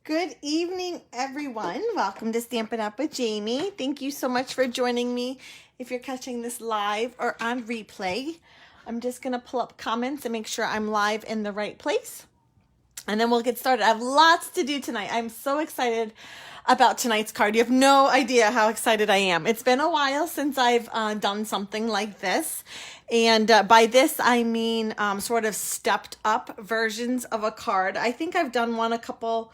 Good evening, everyone. Welcome to Stampin' Up with Jamie. Thank you so much for joining me. If you're catching this live or on replay, I'm just going to pull up comments and make sure I'm live in the right place. And then we'll get started. I have lots to do tonight. I'm so excited about tonight's card. You have no idea how excited I am. It's been a while since I've done something like this. And by this, I mean sort of stepped up versions of a card. I think I've done one a couple,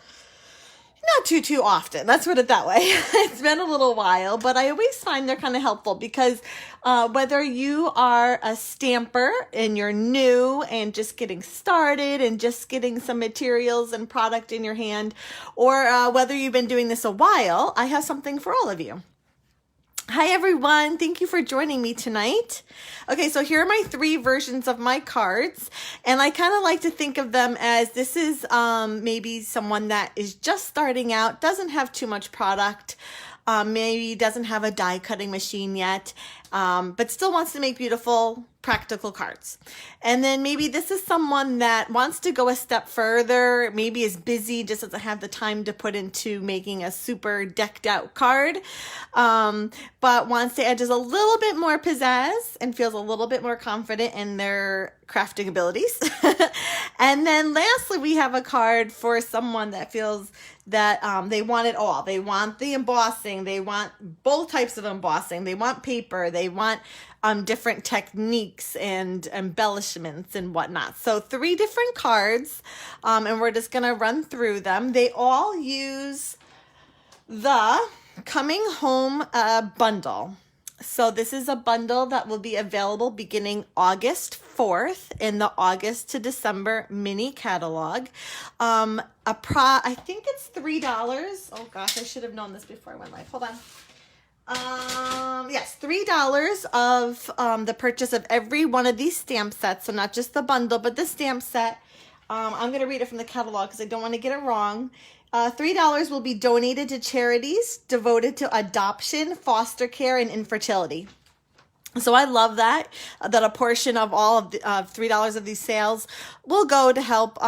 not too often. Let's put it that way. It's been a little while, but I always find they're kind of helpful because whether you are a stamper and you're new and just getting started and just getting some materials and product in your hand, or whether you've been doing this a while, I have something for all of you. Hi everyone, thank you for joining me tonight. Okay, so here are my 3 versions of my cards, and I kind of like to think of them as this is maybe someone that is just starting out, doesn't have too much product, maybe doesn't have a die cutting machine yet, but still wants to make beautiful practical cards. And then maybe this is someone that wants to go a step further, maybe is busy, just doesn't have the time to put into making a super decked out card, but wants to add just a little bit more pizzazz and feels a little bit more confident in their crafting abilities. And then lastly, we have a card for someone that feels that they want it all. They want the embossing, they want both types of embossing, they want paper, they want different techniques and embellishments and whatnot. So 3 different cards, and we're just gonna run through them. They all use the Coming Home bundle. So this is a bundle that will be available beginning August 4th in the August to December mini catalog. I think it's $3. Oh gosh, I should have known this before I went live. Hold on. Yes, $3 of the purchase of every one of these stamp sets. So not just the bundle, but the stamp set. I'm going to read it from the catalog because I don't want to get it wrong. $3 will be donated to charities devoted to adoption, foster care, and infertility. So I love that a portion of all of the $3 of these sales will go to help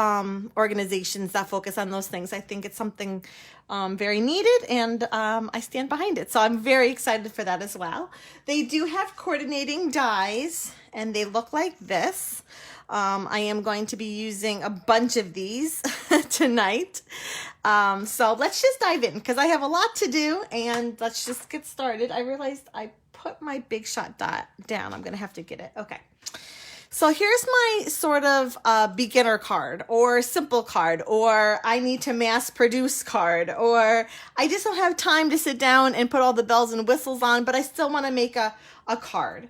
organizations that focus on those things. I think it's something very needed, and I stand behind it. So I'm very excited for that as well. They do have coordinating dies, and they look like this. I am going to be using a bunch of these tonight. So let's just dive in because I have a lot to do, and let's just get started. I realized I put my Big Shot dot down. I'm going to have to get it. Okay. So here's my sort of beginner card or simple card, or I need to mass produce card, or I just don't have time to sit down and put all the bells and whistles on, but I still want to make a card.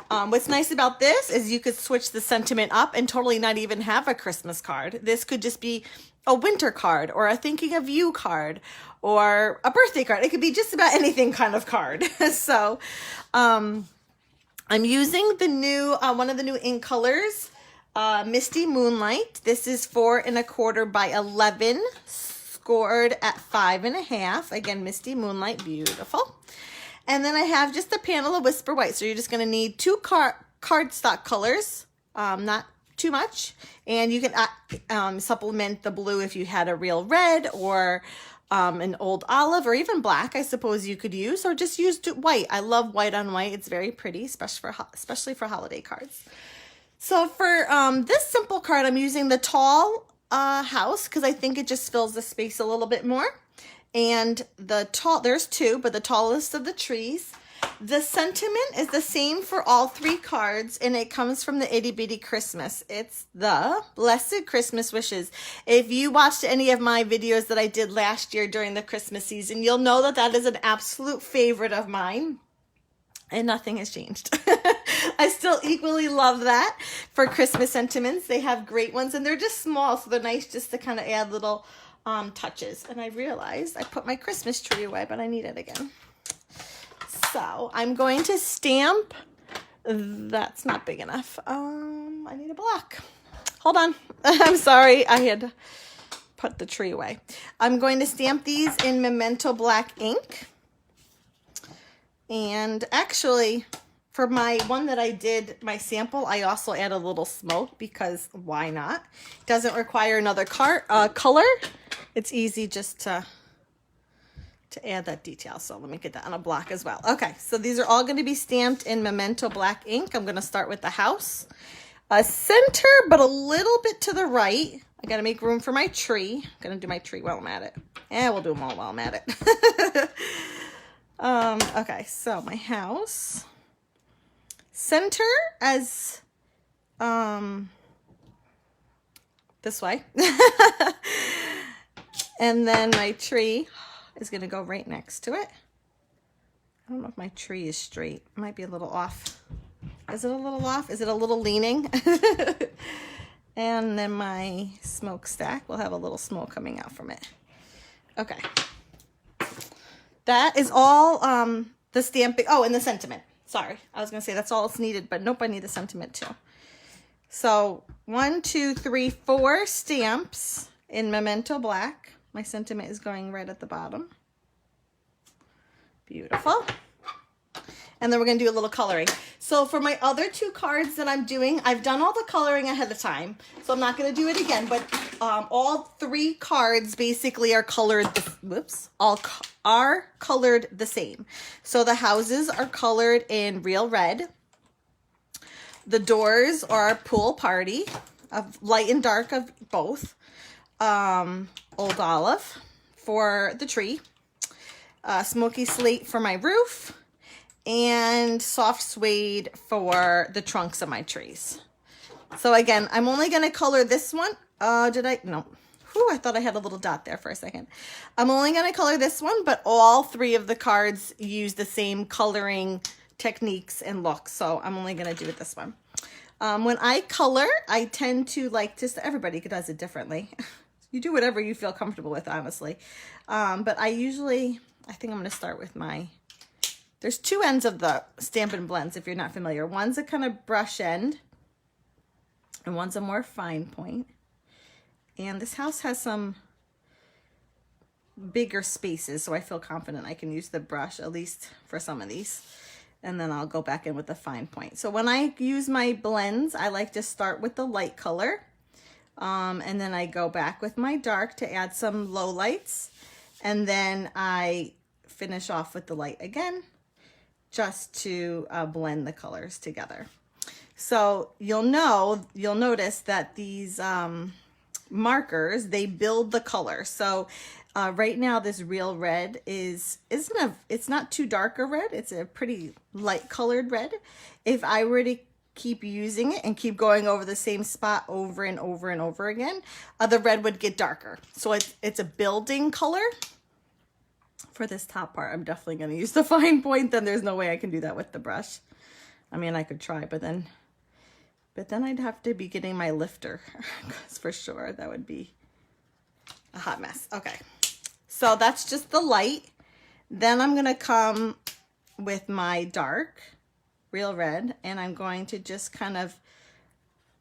What's nice about this is you could switch the sentiment up and totally not even have a Christmas card. This could just be a winter card or a thinking of you card or a birthday card. It could be just about anything kind of card. So I'm using the new one of the new ink colors, Misty Moonlight. This is 4 1/4 by 11, scored at 5.5. Again, Misty Moonlight, beautiful. And then I have just a panel of Whisper White. So you're just going to need 2 cardstock colors, not too much. And you can supplement the blue if you had a real red or an old olive or even black, I suppose you could use. Or just use white. I love white on white. It's very pretty, especially for holiday cards. So for this simple card, I'm using the tall house because I think it just fills the space a little bit more. And there's 2, but the tallest of the trees. The sentiment is the same for all 3 cards, and it comes from the Itty Bitty Christmas. It's the Blessed Christmas Wishes. If you watched any of my videos that I did last year during the Christmas season, you'll know that that is an absolute favorite of mine, and nothing has changed. I still equally love that for Christmas sentiments. They have great ones, and they're just small, so they're nice just to kind of add little touches. And I realized I put my Christmas tree away, but I need it again. So I'm going to stamp. That's not big enough. I need a block. Hold on. I'm sorry. I had put the tree away. I'm going to stamp these in Memento Black ink. And actually, for my one that I did, my sample, I also add a little smoke because why not? Doesn't require another color. it's easy just to add that detail. So let me get that on a block as well. Okay, so these are all going to be stamped in Memento black ink. I'm going to start with the house. Center, but a little bit to the right. I got to make room for my tree. I'm going to do my tree while I'm at it. Yeah, we'll do them all while I'm at it. Okay, so my house. Center as this way. And then my tree is going to go right next to it. I don't know if my tree is straight. It might be a little off. Is it a little off? Is it a little leaning? And then my smokestack will have a little smoke coming out from it. Okay. That is all the stamping. Oh, and the sentiment. Sorry. I was going to say that's all it's needed, but nope, I need the sentiment too. So 1, 2, 3, 4 stamps in Memento black. My sentiment is going right at the bottom. Beautiful. And then we're going to do a little coloring. So for my other 2 cards that I'm doing, I've done all the coloring ahead of time. So I'm not going to do it again, but all 3 cards basically are colored, are colored the same. So the houses are colored in real red. The doors are pool party, of light and dark of both. Old olive for the tree. Smoky slate for my roof. And soft suede for the trunks of my trees. So again, I'm only going to color this one. No. Whew, I thought I had a little dot there for a second. I'm only going to color this one, but all 3 of the cards use the same coloring techniques and looks. So I'm only going to do it this one. When I color, I tend to like, just everybody does it differently. You do whatever you feel comfortable with, honestly. But I think I'm going to start with there's 2 ends of the Stampin' Blends, if you're not familiar. One's a kind of brush end, and one's a more fine point. And this house has some bigger spaces, so I feel confident I can use the brush, at least for some of these. And then I'll go back in with the fine point. So when I use my blends, I like to start with the light color. And then I go back with my dark to add some low lights. And then I finish off with the light again, just to blend the colors together. So you'll notice that these markers, they build the color. So right now this real red it's not too dark a red, it's a pretty light colored red. If I were to keep using it and keep going over the same spot over and over and over again, the red would get darker. So it's a building color. For this top part, I'm definitely going to use the fine point. Then there's no way I can do that with the brush. I mean, I could try, but then I'd have to be getting my lifter, because for sure that would be a hot mess. Okay, so that's just the light. Then I'm going to come with my dark, real red, and I'm going to just kind of,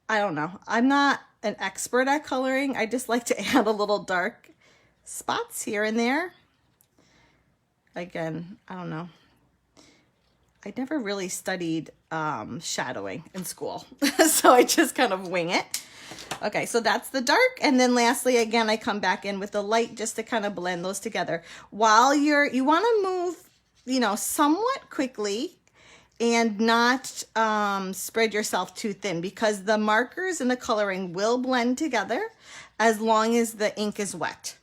I don't know, I'm not an expert at coloring. I just like to add a little dark spots here and there. Again, I don't know. I never really studied shadowing in school, so I just kind of wing it. Okay, so that's the dark, and then lastly, again, I come back in with the light just to kind of blend those together. While you want to move, somewhat quickly and not spread yourself too thin, because the markers and the coloring will blend together as long as the ink is wet.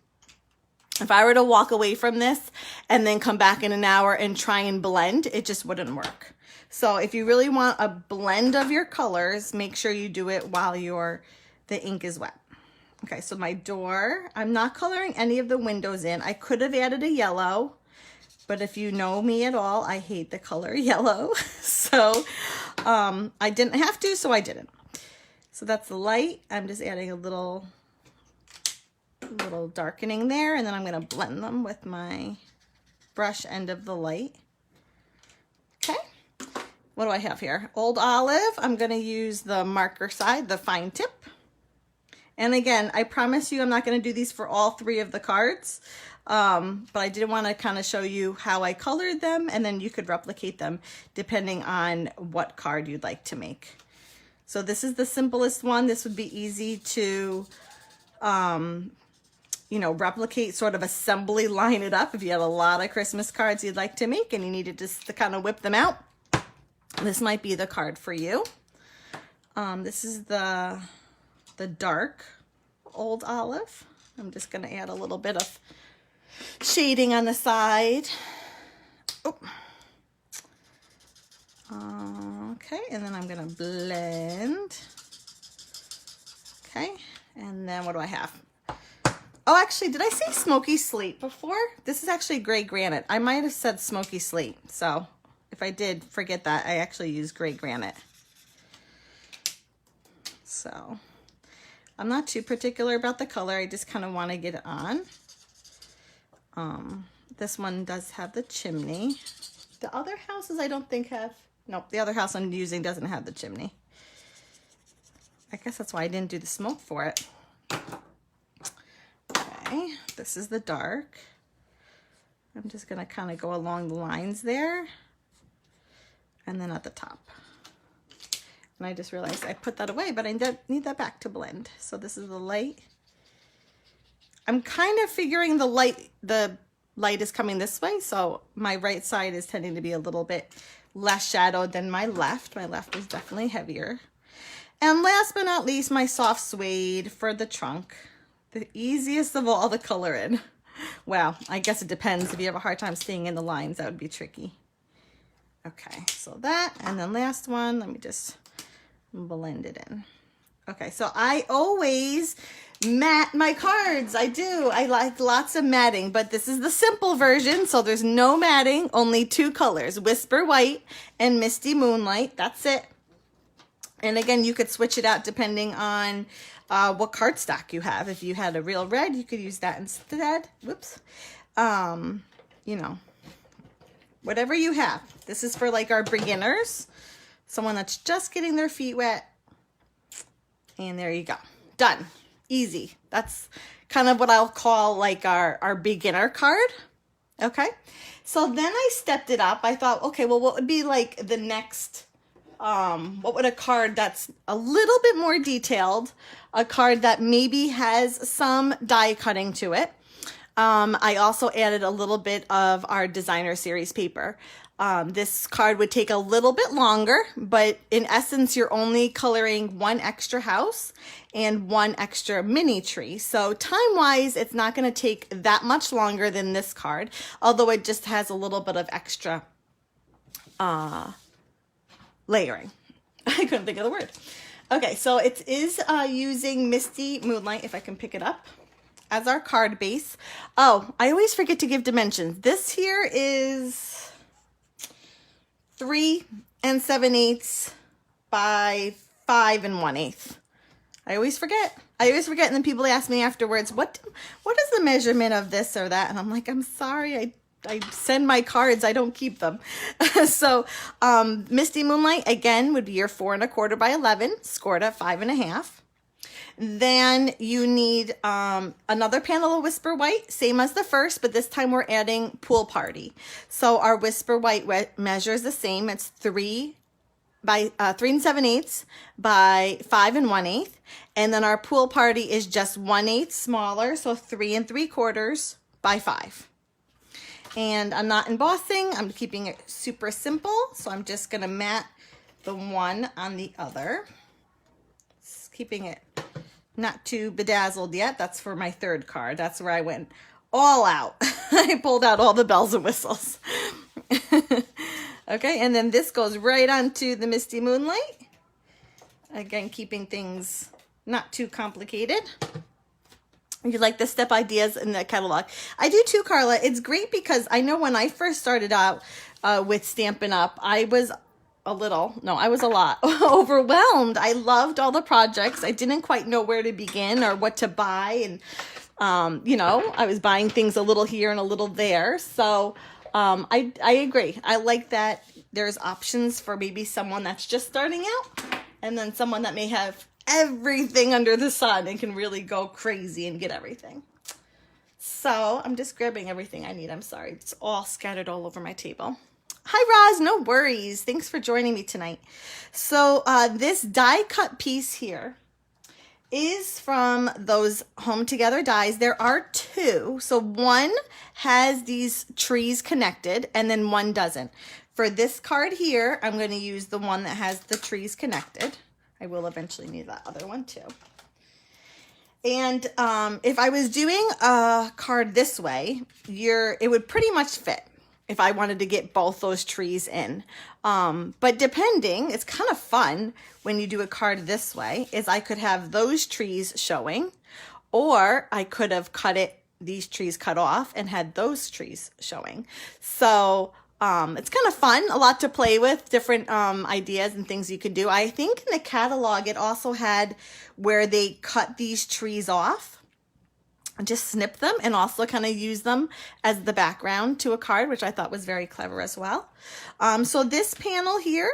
If I were to walk away from this and then come back in an hour and try and blend, it just wouldn't work. So if you really want a blend of your colors, make sure you do it while the ink is wet. Okay, so my door, I'm not coloring any of the windows in. I could have added a yellow, but if you know me at all, I hate the color yellow. So I didn't have to, so I didn't. So that's the light. I'm just adding a little darkening there, and then I'm going to blend them with my brush end of the light. Okay, what do I have here? Old olive. I'm going to use the marker side, the fine tip. And again, I promise you I'm not going to do these for all 3 of the cards, but I did want to kind of show you how I colored them, and then you could replicate them depending on what card you'd like to make. So this is the simplest one. This would be easy to you know, replicate, sort of assembly line it up if you had a lot of Christmas cards you'd like to make and you needed just to kind of whip them out. This might be the card for you. This is the dark Old Olive. I'm just going to add a little bit of shading on the side. Oh. Okay, and then I'm going to blend. Okay, and then what do I have? Oh, actually, did I say smoky slate before? This is actually gray granite. I might have said smoky slate, so if I did, forget that. I actually use gray granite. So I'm not too particular about the color. I just kind of want to get it on. This one does have the chimney. The other houses I don't think have. Nope, the other house I'm using doesn't have the chimney. I guess that's why I didn't do the smoke for it. Okay, this is the dark. I'm just going to kind of go along the lines there. And then at the top. And I just realized I put that away, but I need that back to blend. So this is the light. I'm kind of figuring the light is coming this way, so my right side is tending to be a little bit less shadowed than my left. My left is definitely heavier. And last but not least, my soft suede for the trunk. The easiest of all to color in. Well, I guess it depends. If you have a hard time staying in the lines, that would be tricky. Okay, so that, and then last one, let me just blend it in. Okay, so I always mat my cards. I do. I like lots of matting, but this is the simple version, so there's no matting, only two colors, Whisper White and Misty Moonlight. That's it. And again, you could switch it out depending on what cardstock you have. If you had a real red, you could use that instead. Whoops. You know, whatever you have. This is for like our beginners, someone that's just getting their feet wet. And there you go. Done. Easy. That's kind of what I'll call like our beginner card. Okay. So then I stepped it up. I thought, okay, well, what would be like the next, what would a card that's a little bit more detailed, a card that maybe has some die cutting to it. I also added a little bit of our designer series paper. This card would take a little bit longer, but in essence, you're only coloring one extra house and one extra mini tree. So time-wise, it's not going to take that much longer than this card, although it just has a little bit of extra layering. I couldn't think of the word. Okay, so it is using Misty Moonlight, if I can pick it up, as our card base. Oh, I always forget to give dimensions. This here is 3 7/8 by 5 1/8. I always forget. And then people ask me afterwards, what is the measurement of this or that? And I'm like, I'm sorry, I send my cards, I don't keep them. So Misty Moonlight, again, would be your 4 1/4 by 11, scored at 5 1/2. Then you need another panel of Whisper White, same as the first, but this time we're adding Pool Party. So our Whisper White measures the same. It's 3 7/8 by 5 1/8. And then our Pool Party is just 1/8 smaller, so 3 3/4 by 5. And I'm not embossing. I'm keeping it super simple. So I'm just going to mat the one on the other. Just keeping it not too bedazzled yet. That's for my third card. That's where I went all out. I pulled out all the bells and whistles. Okay, and then this goes right onto the Misty Moonlight. Again, keeping things not too complicated. If you like the step ideas in the catalog. I do too, Carla. It's great because I know when I first started out with Stampin' Up, I was a lot overwhelmed. I loved all the projects. I didn't quite know where to begin or what to buy. And, you know, I was buying things a little here and a little there. So I agree. I like that there's options for maybe someone that's just starting out and then someone that may have everything under the sun and can really go crazy and get everything. So I'm just grabbing everything I need. I'm sorry. It's all scattered all over my table. Hi, Roz. No worries. Thanks for joining me tonight. So this die cut piece here is from those Home Together dies. There are two. So one has these trees connected and then one doesn't. For this card here, I'm going to use the one that has the trees connected. I will eventually need that other one too. And if I was doing a card this way, it would pretty much fit if I wanted to get both those trees in. But depending, it's kind of fun when you do a card this way, is I could have those trees showing, or I could have these trees cut off and had those trees showing. So it's kind of fun, a lot to play with, different ideas and things you could do. I think in the catalog, it also had where they cut these trees off and just snip them and also kind of use them as the background to a card, which I thought was very clever as well. So this panel here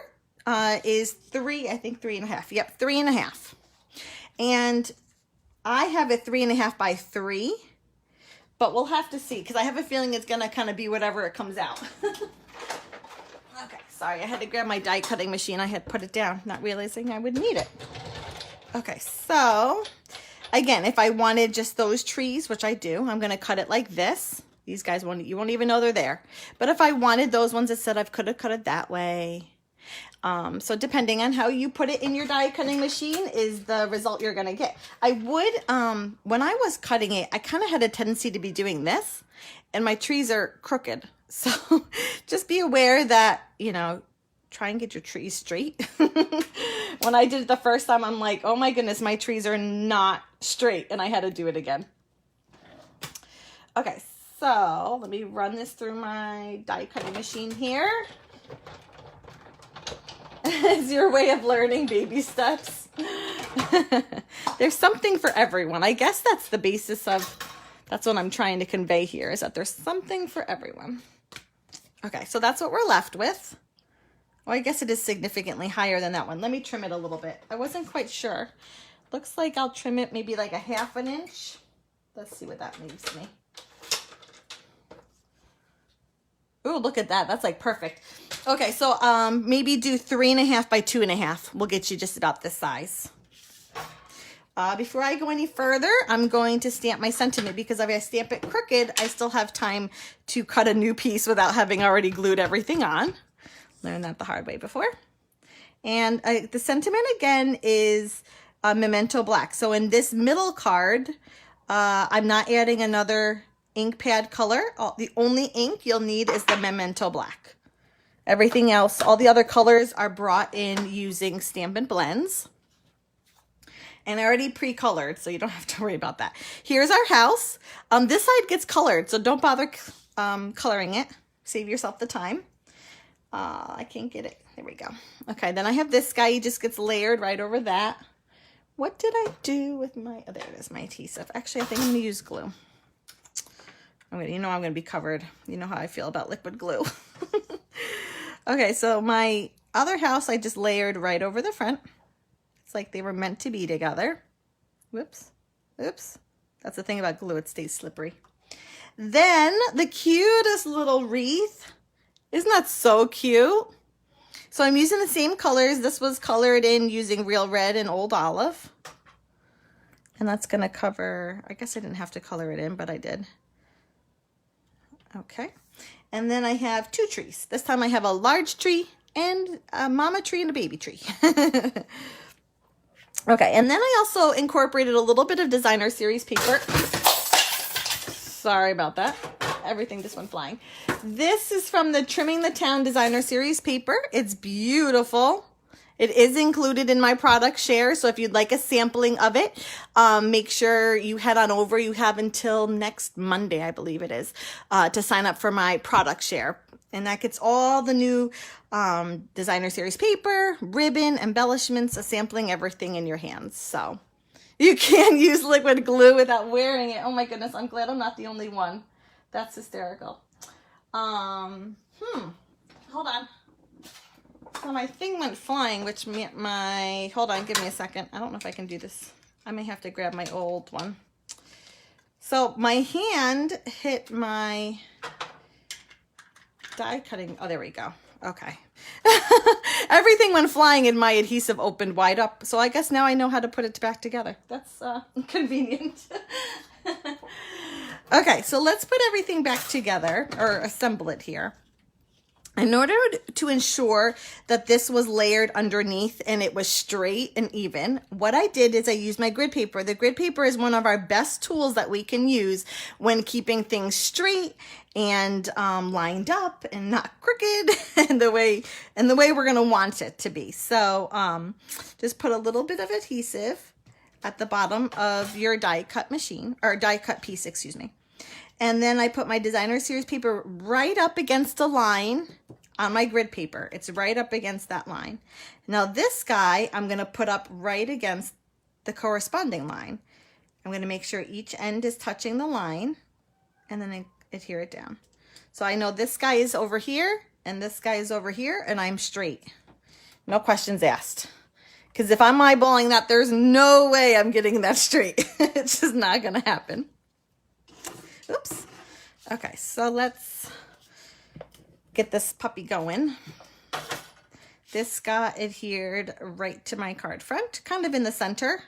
is 3.5. Yep, 3.5. And I have it 3.5 by 3. But we'll have to see, because I have a feeling it's going to kind of be whatever it comes out. Okay, sorry, I had to grab my die cutting machine. I had put it down, not realizing I would need it. Okay, so again, if I wanted just those trees, which I do, I'm going to cut it like this. These guys you won't even know they're there. But if I wanted those ones instead, I could have cut it that way. So depending on how you put it in your die cutting machine is the result you're going to get. I would, when I was cutting it, I kind of had a tendency to be doing this, and my trees are crooked. So just be aware that, try and get your trees straight. When I did it the first time, I'm like, oh my goodness, my trees are not straight, and I had to do it again. Okay, so let me run this through my die cutting machine here. It's your way of learning, baby steps. There's something for everyone. I guess that's the basis of, that's what I'm trying to convey here, is that there's something for everyone. Okay, so that's what we're left with. Oh, I guess it is significantly higher than that one. Let me trim it a little bit. I wasn't quite sure. Looks like I'll trim it maybe like 1/2 inch. Let's see what that leaves me. Ooh, look at that. That's like perfect. Okay, so maybe do 3.5 by 2.5. We'll get you just about this size. Before I go any further, I'm going to stamp my sentiment, because if I stamp it crooked, I still have time to cut a new piece without having already glued everything on. Learned that the hard way before. And the sentiment again is Memento Black. So in this middle card, I'm not adding another ink pad color. The only ink you'll need is the Memento Black. Everything else, all the other colors are brought in using Stampin' blends. And already pre-colored, so you don't have to worry about that. Here's our house. This side gets colored, so don't bother coloring it. Save yourself the time. I can't get it. There we go. Okay, then I have this guy. He just gets layered right over that. What did I do with my, oh, there it is, my adhesive. Actually, I think I'm going to use glue. I'm going to be covered. You know how I feel about liquid glue. Okay, so my other house, I just layered right over the front. It's like they were meant to be together. Whoops. Oops. That's the thing about glue. It stays slippery. Then the cutest little wreath. Isn't that so cute? So I'm using the same colors. This was colored in using Real Red and Old Olive. And that's going to cover, I guess I didn't have to color it in, but I did. Okay. And then I have 2 trees. This time I have a large tree and a mama tree and a baby tree. Okay, and then I also incorporated a little bit of designer series paper. Sorry about that. Everything just went flying. This is from the Trimming the Town designer series paper. It's beautiful. It is included in my product share, so if you'd like a sampling of it, make sure you head on over. You have until next Monday, I believe it is, to sign up for my product share. And that gets all the new designer series paper, ribbon, embellishments, a sampling, everything in your hands. So you can use liquid glue without wearing it. Oh my goodness, I'm glad I'm not the only one. That's hysterical. Hold on. So my thing went flying, which hold on, give me a second. I don't know if I can do this. I may have to grab my old one. So my hand hit my die cutting. Oh, there we go. Okay. Everything went flying and my adhesive opened wide up. So I guess now I know how to put it back together. That's convenient. Okay, so let's put everything back together or assemble it here. In order to ensure that this was layered underneath and it was straight and even, what I did is I used my grid paper. The grid paper is one of our best tools that we can use when keeping things straight and lined up and not crooked and the way we're gonna want it to be. So just put a little bit of adhesive at the bottom of your die cut machine, or die cut piece, excuse me. And then I put my designer series paper right up against the line on my grid paper. It's right up against that line. Now this guy, I'm gonna put up right against the corresponding line. I'm gonna make sure each end is touching the line and then I adhere it down. So I know this guy is over here and this guy is over here and I'm straight. No questions asked. Because if I'm eyeballing that, there's no way I'm getting that straight. It's just not gonna happen. Oops. Okay, so let's get this puppy going. This got adhered right to my card front, kind of in the center,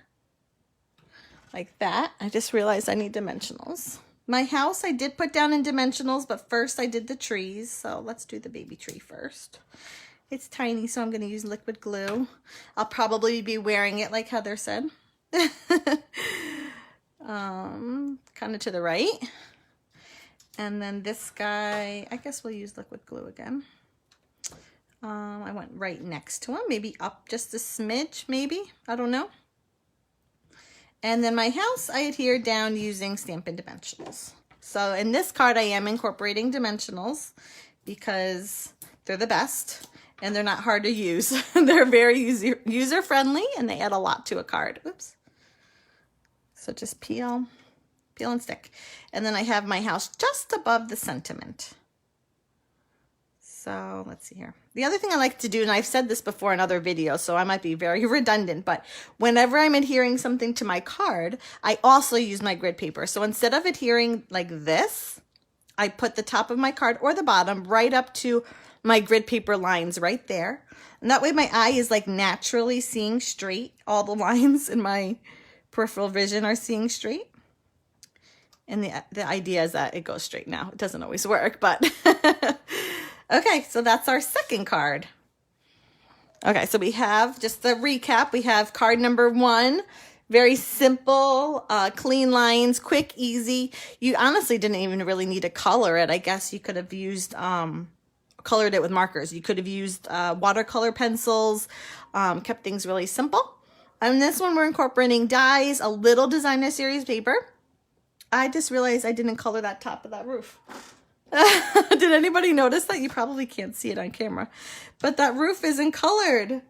like that. I just realized I need dimensionals. My house I did put down in dimensionals, but first I did the trees. So let's do the baby tree first. It's tiny, so I'm going to use liquid glue. I'll probably be wearing it like Heather said. Kind of to the right. And then this guy, I guess we'll use liquid glue again. I went right next to him, maybe up just a smidge, maybe. I don't know. And then my house, I adhered down using Stampin' dimensionals. So in this card, I am incorporating dimensionals because they're the best and they're not hard to use. They're very user-friendly and they add a lot to a card. Oops. So just peel and stick. And then I have my house just above the sentiment. So let's see here. The other thing I like to do, and I've said this before in other videos, so I might be very redundant, but whenever I'm adhering something to my card, I also use my grid paper. So instead of adhering like this, I put the top of my card or the bottom right up to my grid paper lines right there. And that way my eye is like naturally seeing straight. All the lines in my peripheral vision are seeing straight. And the idea is that it goes straight now. It doesn't always work, but okay, so that's our second card. Okay, so we have, just the recap, we have card number 1, very simple, clean lines, quick, easy. You honestly didn't even really need to color it. I guess you could have used, colored it with markers. You could have used watercolor pencils, kept things really simple. And this one we're incorporating dies, a little designer series paper. I just realized I didn't color that top of that roof. Did anybody notice that? You probably can't see it on camera, but that roof isn't colored.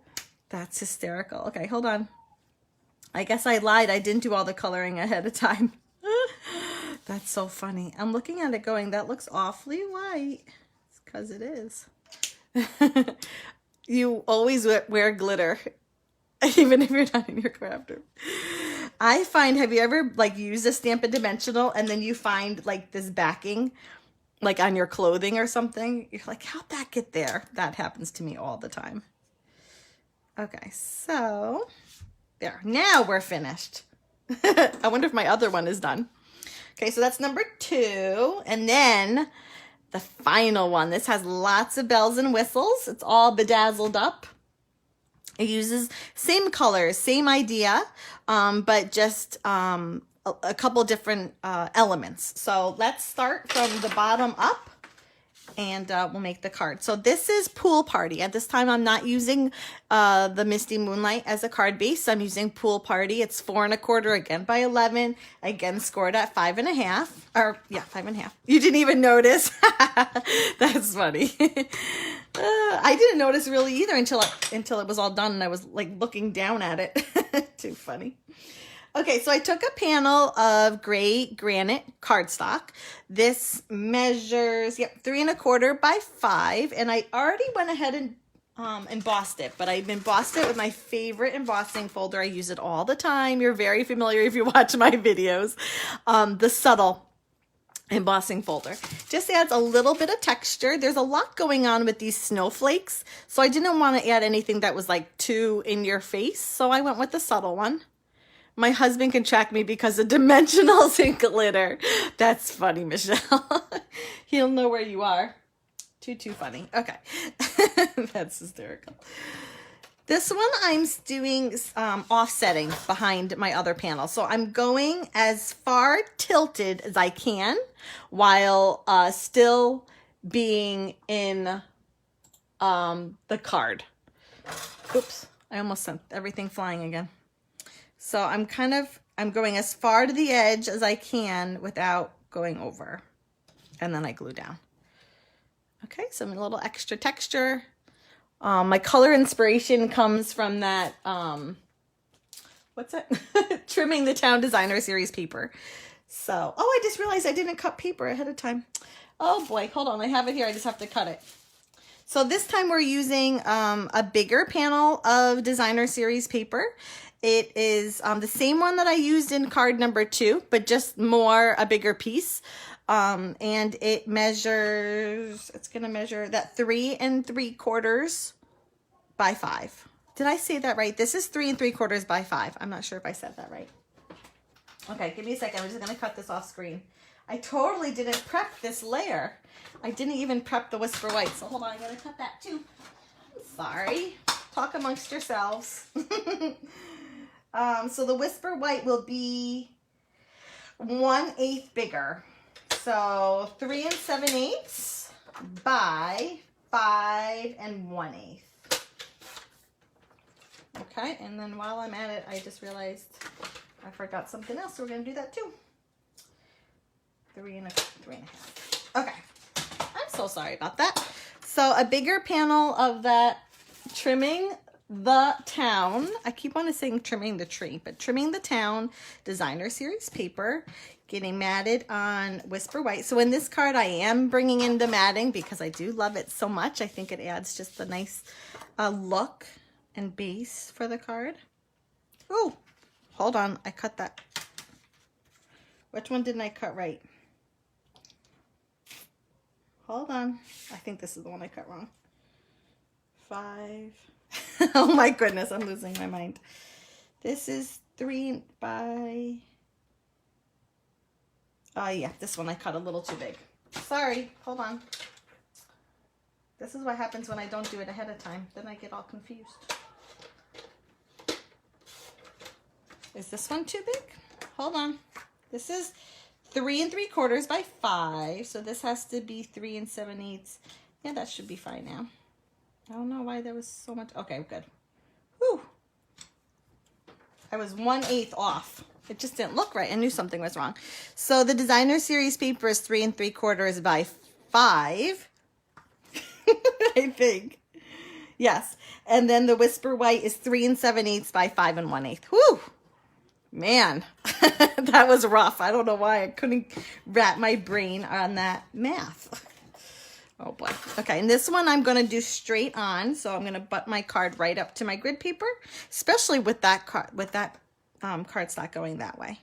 That's hysterical. Okay, hold on. I guess I lied. I didn't do all the coloring ahead of time. That's so funny. I'm looking at it going, that looks awfully white. It's because it is. You always wear glitter, even if you're not in your craft room. I find, have you ever like used a Stampin' dimensional and then you find like this backing like on your clothing or something? You're like, how'd that get there? That happens to me all the time. Okay, so there. Now we're finished. I wonder if my other one is done. Okay, so that's number 2. And then the final one. This has lots of bells and whistles. It's all bedazzled up. It uses same colors, same idea, but just a couple different elements. So let's start from the bottom up and we'll make the card. So this is Pool Party. At this time, I'm not using the Misty Moonlight as a card base. I'm using Pool Party. It's 4 1/4, again by 11, again scored at 5 1/2, or yeah, 5 1/2. You didn't even notice. That's funny. I didn't notice really either until it was all done and I was like looking down at it. Too funny. Okay, so I took a panel of gray granite cardstock. This measures 3 1/4 by 5, and I already went ahead and embossed it, but I've embossed it with my favorite embossing folder. I use it all the time. You're very familiar if you watch my videos. The Subtle embossing folder. Just adds a little bit of texture. There's a lot going on with these snowflakes, so I didn't want to add anything that was like too in your face, so I went with the subtle one. My husband can track me because of dimensionals and glitter. That's funny, Michelle. He'll know where you are. Too funny. Okay. That's hysterical. This one I'm doing offsetting behind my other panel. So I'm going as far tilted as I can while still being in the card. Oops, I almost sent everything flying again. So I'm going as far to the edge as I can without going over. And then I glue down. Okay, so a little extra texture. My color inspiration comes from that, what's it? Trimming the Town Designer Series paper. So, oh, I just realized I didn't cut paper ahead of time. Oh boy, hold on, I have it here, I just have to cut it. So this time we're using a bigger panel of Designer Series paper. It is the same one that I used in card number 2, but just a bigger piece. And it measures, it's going to measure that 3 3/4 by 5. Did I say that right? This is 3 3/4 by 5. I'm not sure if I said that right. Okay, give me a second. I'm just going to cut this off screen. I totally didn't prep this layer. I didn't even prep the Whisper White. So hold on, I'm going to cut that too. I'm sorry. Talk amongst yourselves. So the Whisper White will be 1/8 bigger. So 3 7/8 by 5 1/8. Okay, and then while I'm at it, I just realized I forgot something else, so we're going to do that too. 3 1/2. Okay, I'm so sorry about that. So a bigger panel of that Trimming the Town. I keep on saying Trimming the Tree, but Trimming the Town Designer Series paper, getting matted on Whisper White. So in this card, I am bringing in the matting because I do love it so much. I think it adds just a nice look and base for the card. Oh, hold on. I cut that. Which one didn't I cut right? Hold on. I think this is the one I cut wrong. 5. Oh my goodness, I'm losing my mind. This is 3 by... Oh yeah, this one I cut a little too big. Sorry, hold on. This is what happens when I don't do it ahead of time. Then I get all confused. Is this one too big? Hold on. This is 3 3/4 by 5. So this has to be 3 7/8. Yeah, that should be fine now. I don't know why there was so much. Okay, good. Whew. I was 1/8 off. It just didn't look right. I knew something was wrong. So the Designer Series paper is 3 3/4 by 5. I think. Yes. And then the Whisper White is 3 7/8 by 5 1/8. Whew. Man, that was rough. I don't know why I couldn't wrap my brain on that math. Oh boy. Okay, and this one I'm going to do straight on. So I'm going to butt my card right up to my grid paper, especially with that cardstock going that way.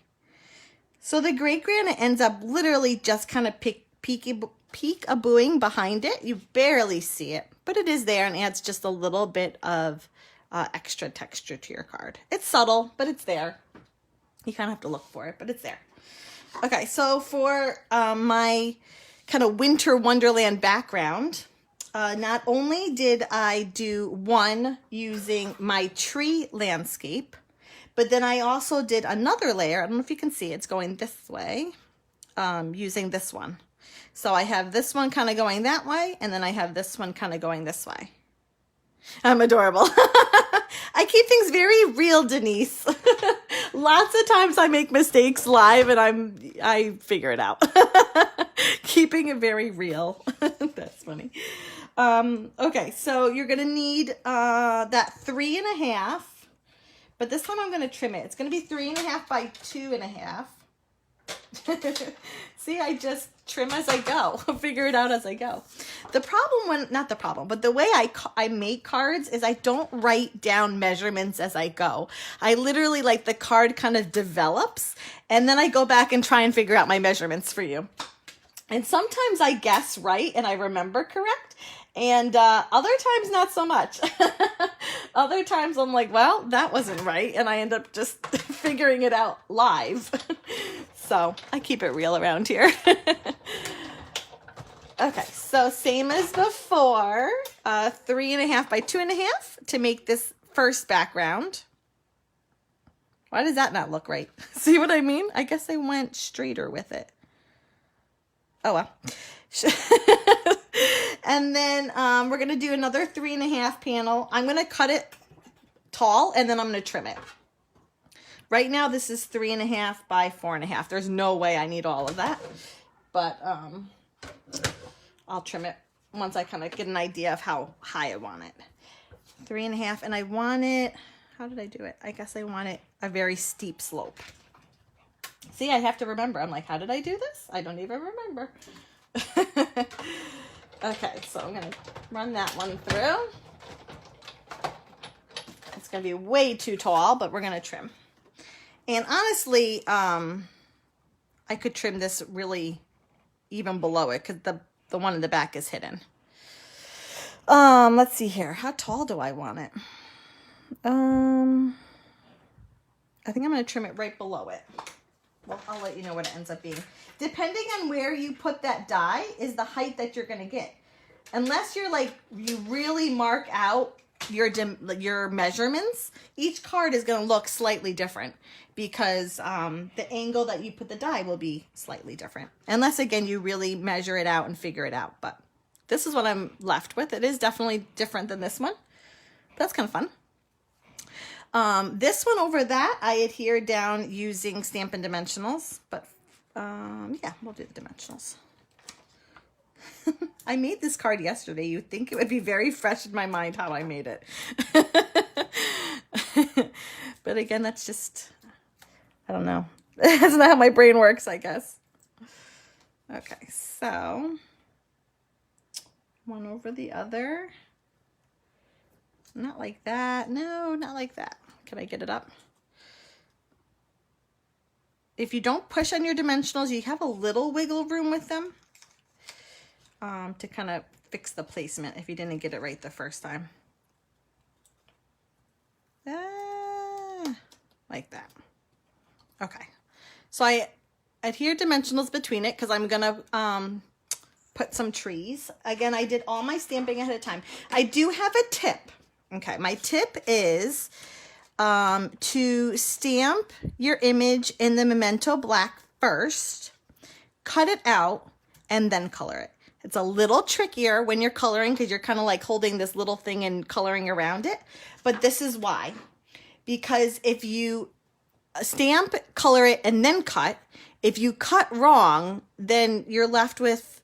So the Great Granite ends up literally just kind of peek-a-booing behind it. You barely see it, but it is there and adds just a little bit of extra texture to your card. It's subtle, but it's there. You kind of have to look for it, but it's there. Okay, so for my kind of winter wonderland background, not only did I do one using my tree landscape, but then I also did another layer. I don't know if you can see, it's going this way, using this one. So I have this one kind of going that way, and then I have this one kind of going this way. I'm adorable. I keep things very real, Denise. Lots of times I make mistakes live and I figure it out. Keeping it very real. That's funny. Okay, so you're going to need that 3 1/2. But this time I'm going to trim it. It's going to be 3 1/2 by 2 1/2. See, I just trim as I go. Figure it out as I go. The problem not the problem, but the way I make cards is I don't write down measurements as I go. I literally, the card kind of develops, and then I go back and try and figure out my measurements for you. And sometimes I guess right and I remember correct. And other times, not so much. Other times I'm like, well, that wasn't right. And I end up just figuring it out live. So I keep it real around here. Okay, so same as before, 3.5 by 2.5 to make this first background. Why does that not look right? See what I mean? I guess I went straighter with it. Oh, well. And then we're going to do another 3.5 panel. I'm going to cut it tall and then I'm going to trim it. Right now, this is 3.5 by 4.5. There's no way I need all of that. But I'll trim it once I kind of get an idea of how high I want it. 3.5, and I want it, how did I do it? I guess I want it a very steep slope. See, I have to remember. I'm like, how did I do this? I don't even remember. Okay, so I'm going to run that one through. It's going to be way too tall, but we're going to trim. And honestly, I could trim this really even below it because the one in the back is hidden. Let's see here. How tall do I want it? I think I'm going to trim it right below it. Well, I'll let you know what it ends up being. Depending on where you put that die is the height that you're going to get. Unless you're like, you really mark out your measurements, each card is going to look slightly different because the angle that you put the die will be slightly different. Unless, again, you really measure it out and figure it out. But this is what I'm left with. It is definitely different than this one. That's kind of fun. This one over that, I adhered down using Stampin' Dimensionals. But, yeah, we'll do the dimensionals. I made this card yesterday. You'd think it would be very fresh in my mind how I made it. But again, that's just, I don't know. That's not how my brain works, I guess. Okay, so one over the other. Not like that. No, not like that. Can I get it up? If you don't push on your dimensionals, you have a little wiggle room with them. To kind of fix the placement if you didn't get it right the first time. Like that. Okay. So I adhere dimensionals between it because I'm going to put some trees. Again, I did all my stamping ahead of time. I do have a tip. Okay. My tip is to stamp your image in the Memento Black first, cut it out, and then color it. It's a little trickier when you're coloring because you're kind of like holding this little thing and coloring around it. But this is why. Because if you stamp, color it, and then cut, if you cut wrong, then you're left with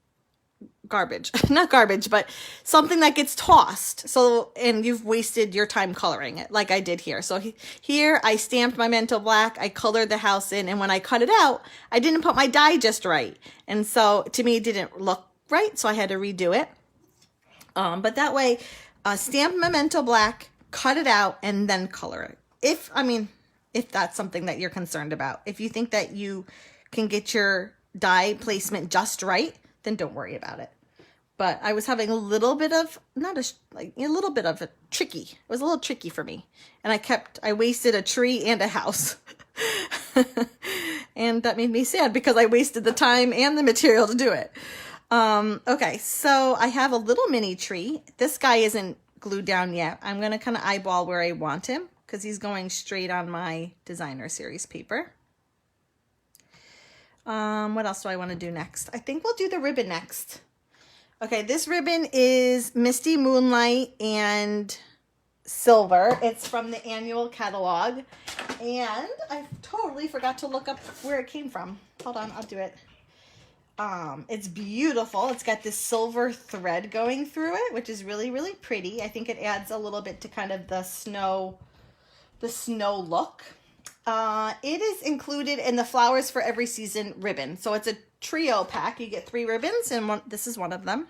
garbage. Not garbage, but something that gets tossed. So, and you've wasted your time coloring it like I did here. So here I stamped my Memento Black, I colored the house in, and when I cut it out, I didn't put my die just right. And so to me, it didn't look right, so I had to redo it. But that way, stamp Memento Black, cut it out, and then color it. If that's something that you're concerned about. If you think that you can get your die placement just right, then don't worry about it. But I was having a little bit of, tricky. It was a little tricky for me. And I wasted a tree and a house. And that made me sad because I wasted the time and the material to do it. Okay, so I have a little mini tree. This guy isn't glued down yet. I'm going to kind of eyeball where I want him because he's going straight on my designer series paper. What else do I want to do next? I think we'll do the ribbon next. Okay, this ribbon is Misty Moonlight and Silver. It's from the annual catalog. And I totally forgot to look up where it came from. Hold on, I'll do it. It's beautiful. It's got this silver thread going through it, which is really, really pretty. I think it adds a little bit to kind of the snow look. It is included in the Flowers for Every Season ribbon. So it's a trio pack. You get 3 ribbons, and this is one of them.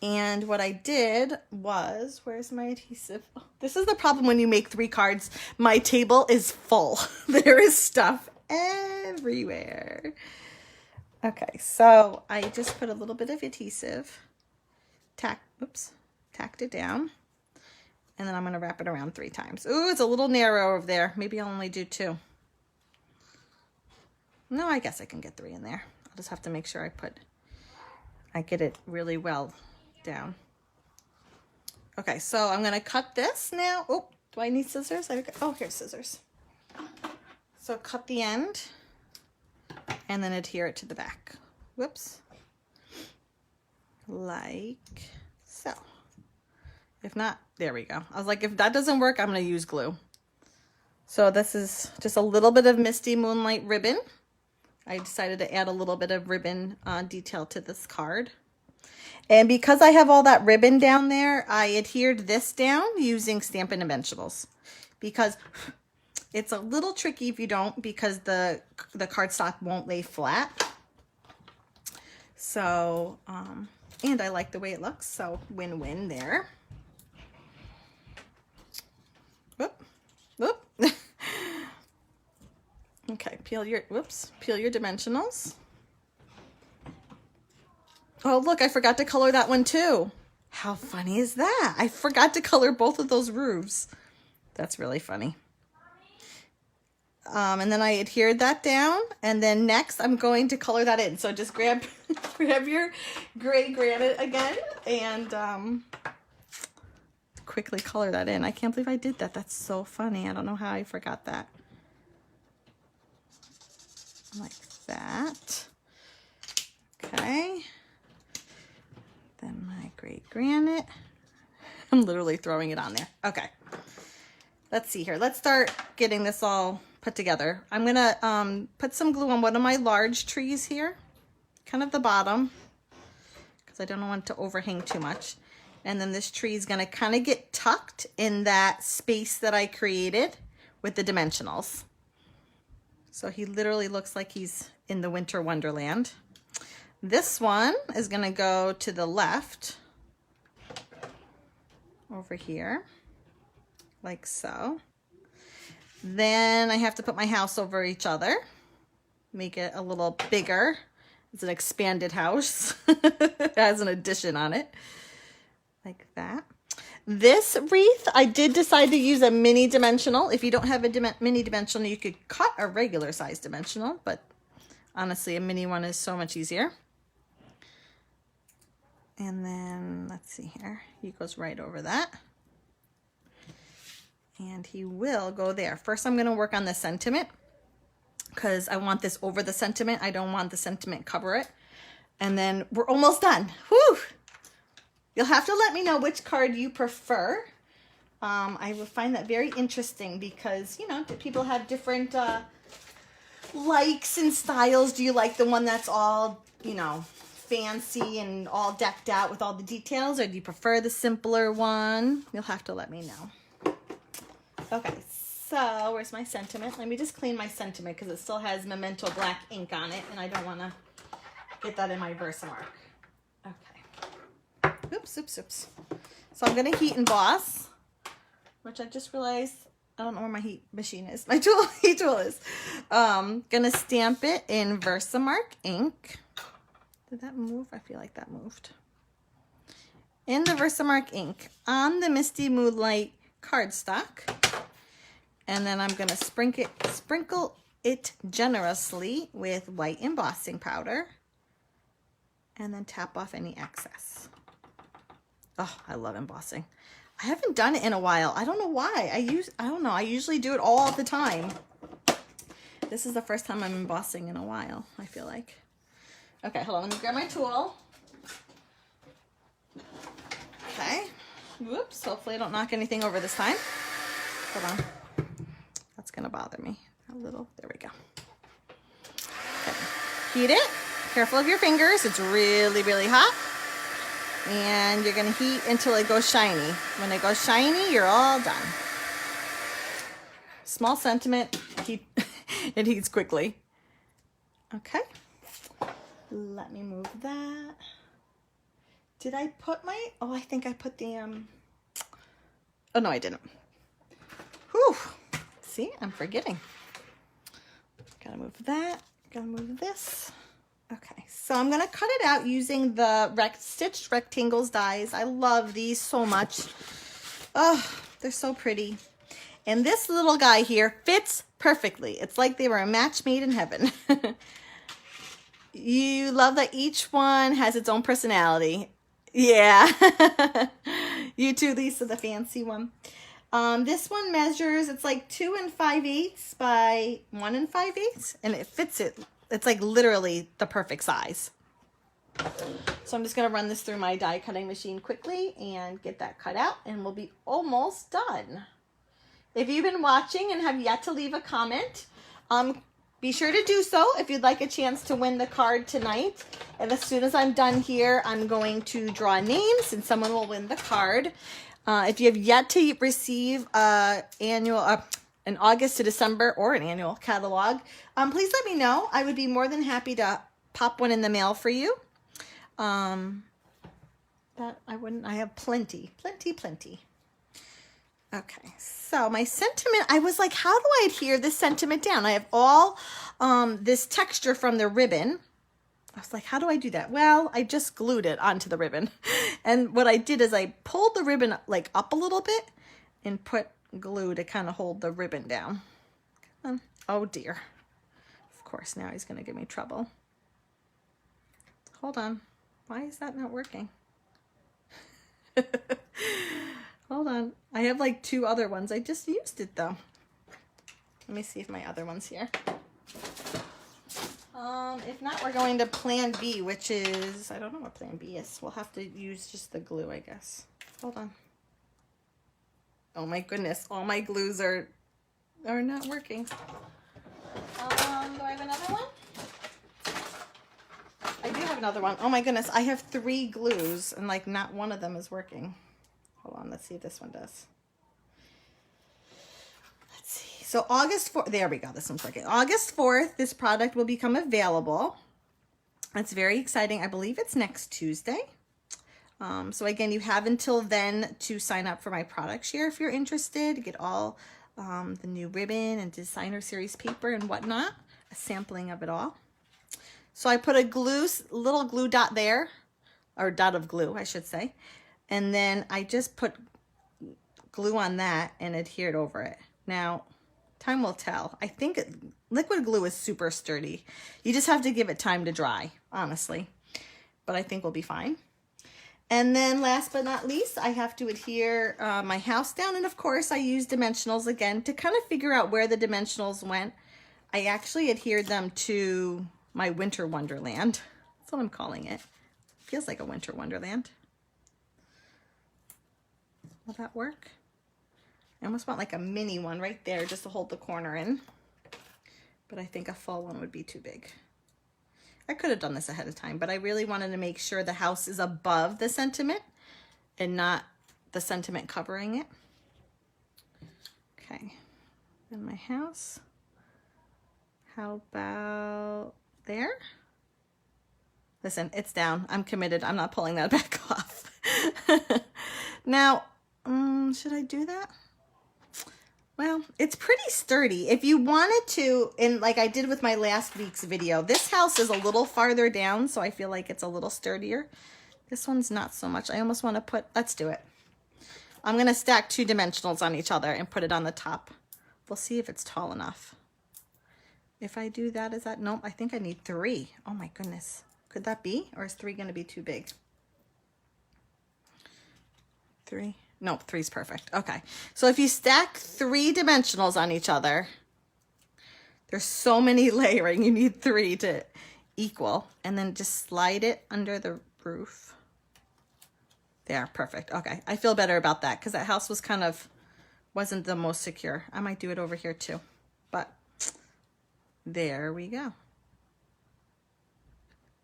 And what I did was, where's my adhesive? Oh, this is the problem when you make 3 cards. My table is full. There is stuff everywhere. Okay, so I just put a little bit of adhesive, tacked it down, and then I'm gonna wrap it around 3 times. Ooh, it's a little narrow over there. Maybe I'll only do 2. No, I guess I can get 3 in there. I'll just have to make sure I get it really well down. Okay, so I'm gonna cut this now. Oh, do I need scissors? Oh, here's scissors. So cut the end and then adhere it to the back. Whoops. Like so. If not, there we go. I was like, if that doesn't work, I'm gonna use glue. So this is just a little bit of Misty Moonlight ribbon. I decided to add a little bit of ribbon detail to this card. And because I have all that ribbon down there, I adhered this down using Stampin' Inventionables, because it's a little tricky if you don't, because the cardstock won't lay flat. So, and I like the way it looks, so win-win there. Whoop, whoop. Okay, peel your dimensionals. Oh, look, I forgot to color that one too. How funny is that? I forgot to color both of those roofs. That's really funny. And then I adhered that down, and then next I'm going to color that in. So just grab your gray granite again and quickly color that in. I can't believe I did that. That's so funny. I don't know how I forgot that. Like that. Okay. Then my gray granite. I'm literally throwing it on there. Okay. Let's see here. Let's start getting this all put together. I'm gonna put some glue on one of my large trees here, kind of the bottom, because I don't want it to overhang too much. And then this tree is gonna kind of get tucked in that space that I created with the dimensionals. So he literally looks like he's in the winter wonderland. This one is gonna go to the left over here, like so. Then I have to put my house over each other, make it a little bigger. It's an expanded house. It has an addition on it, like that. This wreath, I did decide to use a mini dimensional. If you don't have a mini dimensional, you could cut a regular size dimensional, but honestly, a mini one is so much easier. And then, let's see here, he goes right over that. And he will go there. First, I'm gonna work on the sentiment, because I want this over the sentiment. I don't want the sentiment cover it. And then we're almost done. Whew! You'll have to let me know which card you prefer. I will find that very interesting, because, you know, people have different likes and styles. Do you like the one that's all, you know, fancy and all decked out with all the details, or do you prefer the simpler one? You'll have to let me know. Okay, so where's my sentiment? Let me just clean my sentiment, because it still has Memento black ink on it, and I don't want to get that in my Versamark. Okay. Oops, oops, oops. So I'm going to heat emboss, which I just realized I don't know where my heat machine is. My heat tool is. Gonna stamp it in Versamark ink. Did that move? I feel like that moved. In the Versamark ink on the Misty Moonlight cardstock. And then I'm gonna sprinkle it generously with white embossing powder. And then tap off any excess. Oh, I love embossing. I haven't done it in a while. I don't know why. I don't know. I usually do it all the time. This is the first time I'm embossing in a while, I feel like. Okay, hold on. Let me grab my tool. Okay. Whoops. Hopefully I don't knock anything over this time. Hold on. That's going to bother me a little. There we go. Okay. Heat it. Careful of your fingers. It's really, really hot. And you're going to heat until it goes shiny. When it goes shiny, you're all done. Small sentiment. It heats quickly. Okay. Let me move that. Did I put my... Oh, I think I put the... Oh, no, I didn't. Whew. See, I'm forgetting. Gotta move that. Gotta move this. Okay, so I'm gonna cut it out using the stitched rectangles dies. I love these so much. Oh, they're so pretty. And this little guy here fits perfectly. It's like they were a match made in heaven. You love that each one has its own personality. Yeah. You too, Lisa, the fancy one. This one measures, it's like 2 5/8 by 1 5/8, and it fits it. It's like literally the perfect size. So I'm just gonna run this through my die cutting machine quickly and get that cut out, and we'll be almost done. If you've been watching and have yet to leave a comment, be sure to do so if you'd like a chance to win the card tonight. And as soon as I'm done here, I'm going to draw names and someone will win the card. If you have yet to receive an August to December or an annual catalog, please let me know. I would be more than happy to pop one in the mail for you. That I wouldn't. I have plenty. Okay, so my sentiment, I was like, how do I adhere this sentiment down? I have all this texture from the ribbon. I was like, how do I do that? Well, I just glued it onto the ribbon. And what I did is I pulled the ribbon like up a little bit and put glue to kind of hold the ribbon down. Oh dear. Of course, now he's going to give me trouble. Hold on. Why is that not working? Hold on. I have like 2 other ones. I just used it though. Let me see if my other one's here. If not, we're going to plan B, which is, I don't know what plan B is. We'll have to use just the glue, I guess. Hold on. Oh my goodness. All my glues are not working. Do I have another one? I do have another one. Oh my goodness. I have 3 glues and like not one of them is working. Hold on, let's see if this one does. Let's see. So August 4th, there we go, this one's working. August 4th, this product will become available. It's very exciting. I believe it's next Tuesday. So again, you have until then to sign up for my product share if you're interested. Get all the new ribbon and designer series paper and whatnot. A sampling of it all. So I put a little glue dot there, or dot of glue, I should say. And then I just put glue on that and adhered over it. Now, time will tell. I think liquid glue is super sturdy. You just have to give it time to dry, honestly. But I think we'll be fine. And then last but not least, I have to adhere my house down. And of course, I use dimensionals again to kind of figure out where the dimensionals went. I actually adhered them to my winter wonderland. That's what I'm calling it. Feels like a winter wonderland. Will that work? I almost want like a mini one right there just to hold the corner in. But I think a full one would be too big. I could have done this ahead of time, but I really wanted to make sure the house is above the sentiment and not the sentiment covering it. Okay, and my house. How about there? Listen, it's down. I'm committed. I'm not pulling that back off. Now, should I do that? Well, it's pretty sturdy. If you wanted to, and like I did with my last week's video, this house is a little farther down, so I feel like it's a little sturdier. This one's not so much. I almost want to put, let's do it. I'm going to stack 2 dimensionals on each other and put it on the top. We'll see if it's tall enough. If I do that, is that, nope, I think I need 3. Oh my goodness. Could that be? Or is 3 going to be too big? 3. Nope, 3's perfect. Okay. So if you stack 3 dimensionals on each other, there's so many layering. You need 3 to equal. And then just slide it under the roof. There, perfect. Okay. I feel better about that because that house was wasn't the most secure. I might do it over here too. But there we go.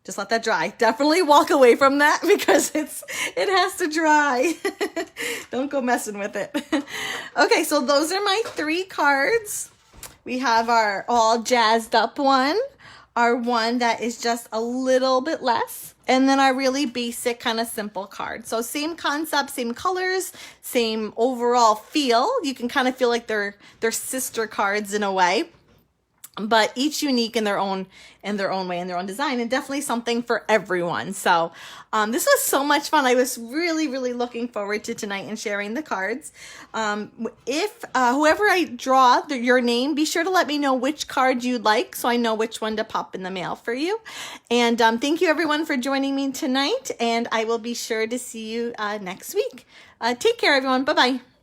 Just let that dry. Definitely walk away from that because it has to dry. Don't go messing with it. Okay, so those are my 3 cards. We have our all jazzed up one, our one that is just a little bit less, and then our really basic kind of simple card. So same concept, same colors, same overall feel. You can kind of feel like they're sister cards in a way. but each unique in their own way, in their own design, and definitely something for everyone. So this was so much fun. I was really looking forward to tonight and sharing the cards. If whoever I draw your name, be sure to let me know which card you'd like so I know which one to pop in the mail for you. And thank you everyone for joining me tonight, and I will be sure to see you next week. Take care everyone. Bye-bye.